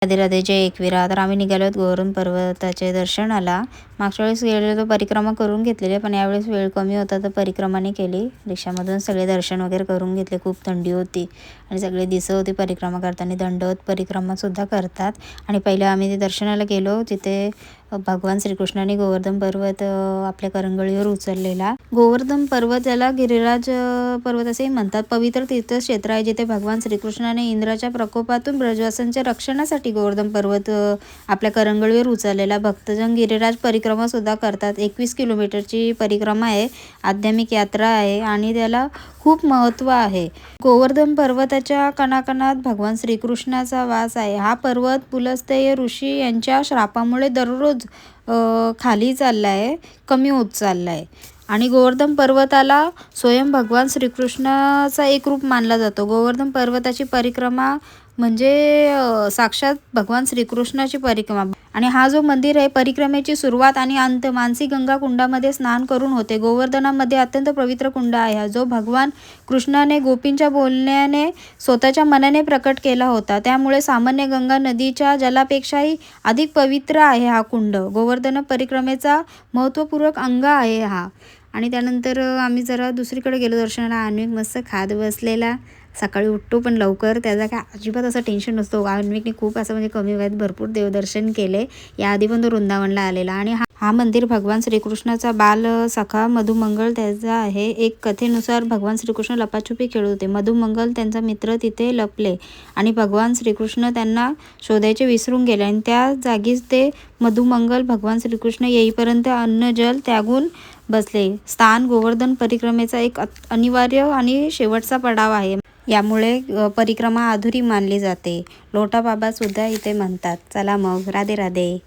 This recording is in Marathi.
राधे राधे जय एकविरा. तर आम्ही निघालो आहोत गोवर्धन पर्वताच्या दर्शनाला. मागच्या वेळेस गेलेलो परिक्रमा करून घेतलेली, पण यावेळेस वेळ कमी होता तर परिक्रमाने केली. रिक्षामधून सगळे दर्शन वगैरे करून घेतले. खूप थंडी होती आणि सगळे दिसत होते परिक्रमा करताना. दंडवत परिक्रमासुद्धा करतात. आणि पहिले आम्ही ते दर्शनाला गेलो, तिथे भगवान श्रीकृष्णाने गोवर्धन पर्वत आपल्या करंगळीवर उचललेला. गोवर्धन पर्वत याला गिरिराज पर्वत असेही म्हणतात. पवित्र तीर्थक्षेत्र आहे जिथे भगवान श्रीकृष्णाने इंद्राच्या प्रकोपातून ब्रजवासांच्या रक्षणासाठी गोवर्धन पर्वत आपल्या करंगळीवर उचललेला. भक्तजन गिरिराज परिक्रमा सुद्धा करतात. 21 किलोमीटरची परिक्रमा आहे. आध्यात्मिक यात्रा आहे आणि त्याला खूप महत्त्व आहे. गोवर्धन पर्वताच्या कणाकणात भगवान श्रीकृष्णाचा वास आहे. हा पर्वत पुलस्त्य ऋषी यांच्या श्रापामुळे दररोज खाली चालला आहे, कमी होत चालला आहे. आणि गोवर्धन पर्वताला स्वयं भगवान श्रीकृष्णाचा एक रूप मानला जातो. गोवर्धन पर्वताची परिक्रमा म्हणजे साक्षात भगवान श्रीकृष्णाची परिक्रमा. आणि हा जो मंदिर आहे, परिक्रमेची सुरुवात आणि अंत मानसी गंगा कुंडामध्ये स्नान करून होते. गोवर्धनामध्ये अत्यंत पवित्र कुंड आहे, जो भगवान कृष्णाने गोपींच्या बोलण्याने स्वतःच्या मनाने प्रकट केला होता. त्यामुळे सामान्य गंगा नदीच्या जलापेक्षाही अधिक पवित्र आहे हा कुंड. गोवर्धन परिक्रमेचा महत्त्वपूर्ण अंग आहे हा. आणि त्यानंतर आम्ही जरा दुसरीकडे गेलो दर्शनाला. अन्विक मस्त खात बसलेला. सकाळी उठतो पण लवकर, त्याचा काय अजिबात असं टेन्शन नसतो. अन्विकने खूप असं म्हणजे कमी वयात भरपूर देवदर्शन केले. याआधी पण तो वृंदावनला आलेला. आणि हा मंदिर भगवान श्रीकृष्णाचा बाल सखा मधुमंगल त्याचा आहे. एक कथेनुसार भगवान श्रीकृष्ण लपाछुपी खेळत होते. मधुमंगल त्यांचा मित्र तिथे लपले आणि भगवान श्रीकृष्ण त्यांना शोधायचे विसरून गेले. आणि त्या जागीच ते मधुमंगल भगवान श्रीकृष्ण येईपर्यंत अन्न जल त्यागून बसले. स्थान गोवर्धन परिक्रमेचा एक अनिवार्य आणि शेवटचा पडाव आहे. यामुळे परिक्रमा अधुरी मानली जाते. लोटा बाबा सुद्धा इथे म्हणतात. चला मग, राधे राधे.